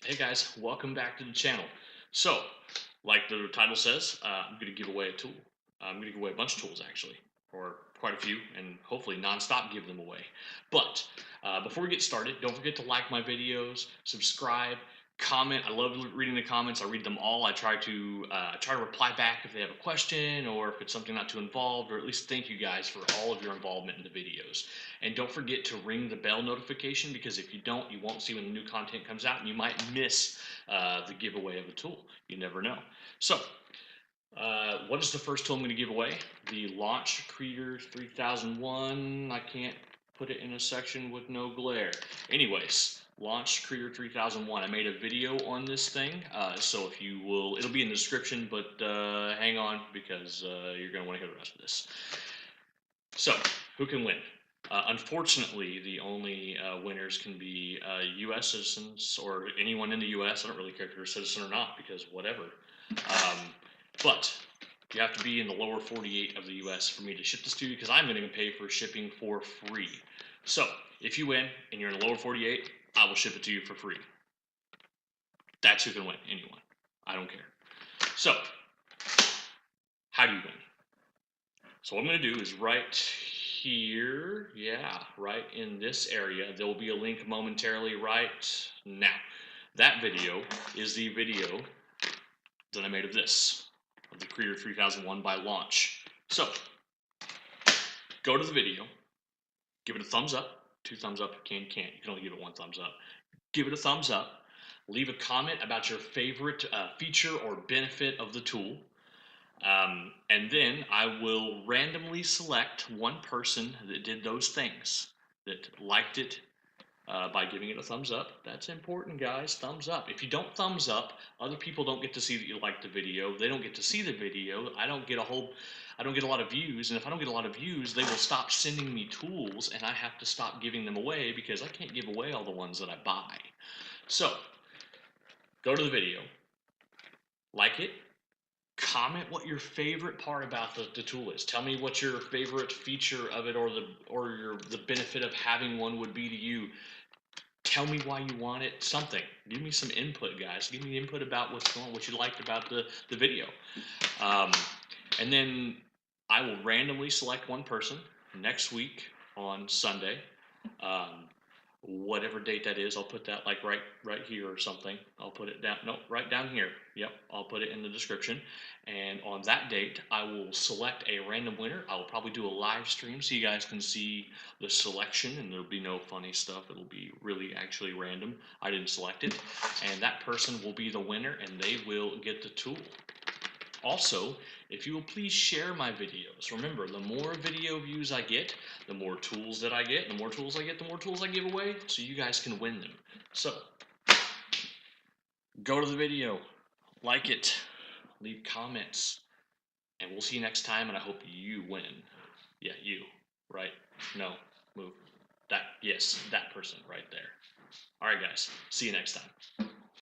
Hey guys, welcome back to the channel. So, like the title says, I'm going to give away a tool. I'm going to give away a bunch of tools actually, or quite a few, and hopefully non-stop give them away. But before we get started, don't forget to like my videos, subscribe, comment. I love reading the comments. I read them all. I try to reply back if they have a question or if it's something not too involved, or at least thank you guys for all of your involvement in the videos. And don't forget to ring the bell notification, because if you don't, you won't see when the new content comes out and you might miss the giveaway of the tool. You never know. So, what is the first tool I'm going to give away? The Launch Creator 3001. I can't put it in a section with no glare. Anyways, Launch Creator 3001. I made a video on this thing, so if you will, it'll be in the description, but hang on, because you're going to want to hear the rest of this. So, who can win? Unfortunately, the only winners can be U.S. citizens or anyone in the U.S. I don't really care if you're a citizen or not, because whatever. But you have to be in the lower 48 of the U.S. for me to ship this to you, because I'm going to pay for shipping for free. So, if you win and you're in the lower 48, I will ship it to you for free. That's who can win. Anyone. I don't care. So, how do you win? So what I'm going to do is right here, yeah, right in this area, there will be a link momentarily right now. That video is the video that I made of this, of the Creator 3001 by Launch. So, go to the video, give it a thumbs up, 2 thumbs up, you can only give it 1 thumbs up. Give it a thumbs up, leave a comment about your favorite feature or benefit of the tool. And then I will randomly select one person that did those things, that liked it by giving it a thumbs up. That's important, guys. Thumbs up. If you don't thumbs up, other people don't get to see that you liked the video. They don't get to see the video. I don't get a lot of views, and if I don't get a lot of views, they will stop sending me tools, and I have to stop giving them away, because I can't give away all the ones that I buy. So, go to the video, like it, comment what your favorite part about the tool is. Tell me what your favorite feature of it, or the benefit of having one would be to you. Tell me why you want it. Something. Give me some input, guys. Give me input about what you liked about the video. And then I will randomly select one person next week on Sunday. Whatever date that is, I'll put that like right here or something. I'll put it down, no, right down here. Yep, I'll put it in the description. And on that date, I will select a random winner. I will probably do a live stream so you guys can see the selection, and there'll be no funny stuff. It'll be really actually random. I didn't select it. And that person will be the winner, and they will get the tool. Also, if you will please share my videos. Remember, the more video views I get, the more tools that I get. The more tools I get, the more tools I give away, so you guys can win them. So, go to the video, like it, leave comments, and we'll see you next time, and I hope you win. Yeah, you, right? No, move. Yes, that person right there. All right, guys, see you next time.